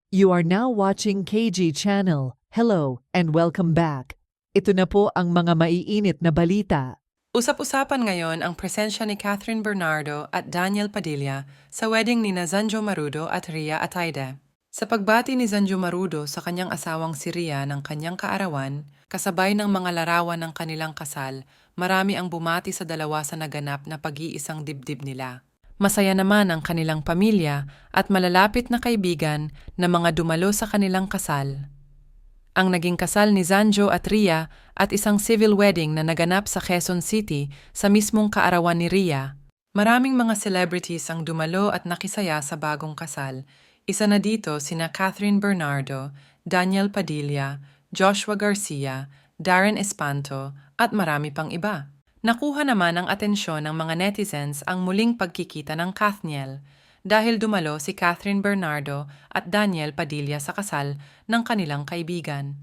You are now watching KG Channel. Hello and welcome back. Ito na po ang mga maiinit na balita. Usap-usapan ngayon ang presensya ni Catherine Bernardo at Daniel Padilla sa wedding ni Zanjo Marudo at Ria Ataide. Sa pagbati ni Zanjo Marudo sa kanyang asawang si Ria ng kanyang kaarawan, kasabay ng mga larawan ng kanilang kasal, marami ang bumati sa dalawa sa naganap na pag-iisang dibdib nila. Masaya naman ang kanilang pamilya at malalapit na kaibigan na mga dumalo sa kanilang kasal. Ang naging kasal ni Zanjo at Ria at isang civil wedding na naganap sa Quezon City sa mismong kaarawan ni Ria. Maraming mga celebrities ang dumalo at nakisaya sa bagong kasal. Isa na dito sina Catherine Bernardo, Daniel Padilla, Joshua Garcia, Darren Espanto at marami pang iba. Nakuha naman ang atensyon ng mga netizens ang muling pagkikita ng Kathniel dahil dumalo si Catherine Bernardo at Daniel Padilla sa kasal ng kanilang kaibigan.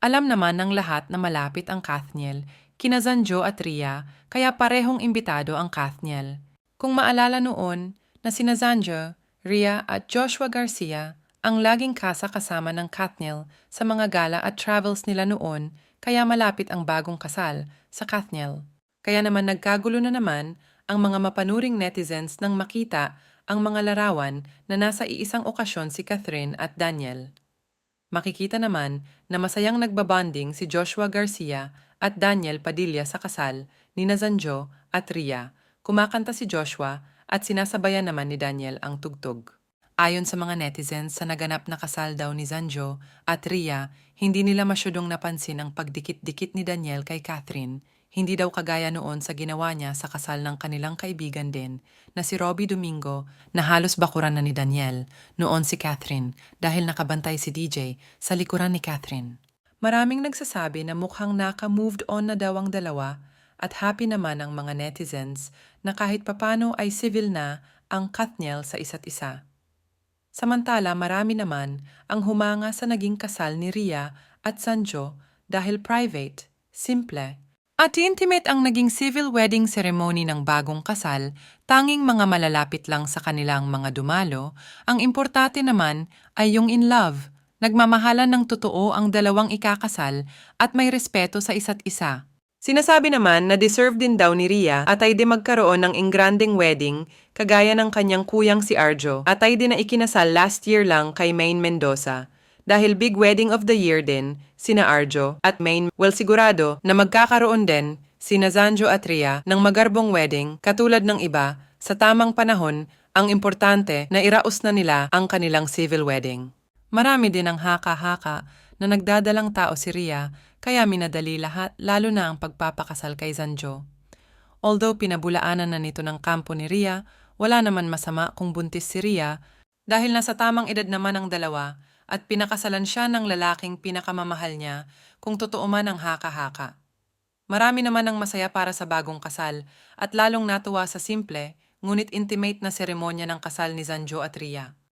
Alam naman ng lahat na malapit ang Kathniel, kina Zanjo at Ria, kaya parehong imbitado ang Kathniel. Kung maalala noon na sina Zanjo, Ria at Joshua Garcia ang laging kasama ng Kathniel sa mga gala at travels nila noon, kaya malapit ang bagong kasal sa Kathniel. Kaya naman nagkagulo na naman ang mga mapanuring netizens nang makita ang mga larawan na nasa iisang okasyon si Catherine at Daniel. Makikita naman na masayang nagbabanding si Joshua Garcia at Daniel Padilla sa kasal ni Zanjo at Ria. Kumakanta si Joshua at sinasabayan naman ni Daniel ang tugtog. Ayon sa mga netizens, sa naganap na kasal daw ni Zanjo at Ria, hindi nila masyadong napansin ang pagdikit-dikit ni Daniel kay Catherine. Hindi daw kagaya noon sa ginawa niya sa kasal ng kanilang kaibigan din na si Robbie Domingo na halos bakuran na ni Daniel, noon si Catherine dahil nakabantay si DJ sa likuran ni Catherine. Maraming nagsasabi na mukhang naka-moved on na daw ang dalawa at happy naman ang mga netizens na kahit papano ay civil na ang Kathniel sa isa't isa. Samantala marami naman ang humanga sa naging kasal ni Ria at Zanjo dahil private, simple, at intimate ang naging civil wedding ceremony ng bagong kasal, tanging mga malalapit lang sa kanilang mga dumalo. Ang importante naman ay yung in love. Nagmamahalan ng totoo ang dalawang ikakasal at may respeto sa isa't isa. Sinasabi naman na deserve din daw ni Ria at ay di magkaroon ng engranding wedding kagaya ng kanyang kuyang si Arjo at ay di na ikinasal last year lang kay Maine Mendoza. Dahil big wedding of the year din, sina Arjo at Maine, well sigurado na magkakaroon din sina Zanjo at Ria ng magarbong wedding katulad ng iba sa tamang panahon. Ang importante na iraos na nila ang kanilang civil wedding. Marami din ang haka-haka na nagdadalang tao si Ria kaya minadali lahat lalo na ang pagpapakasal kay Zanjo. Although pinabulaanan na nito ng kampo ni Ria, wala naman masama kung buntis si Ria dahil nasa tamang edad naman ang dalawa at pinakasalan siya ng lalaking pinakamamahal niya kung totoo man ang haka-haka. Marami naman ang masaya para sa bagong kasal at lalong natuwa sa simple ngunit intimate na seremonya ng kasal ni Zanjo at Ria.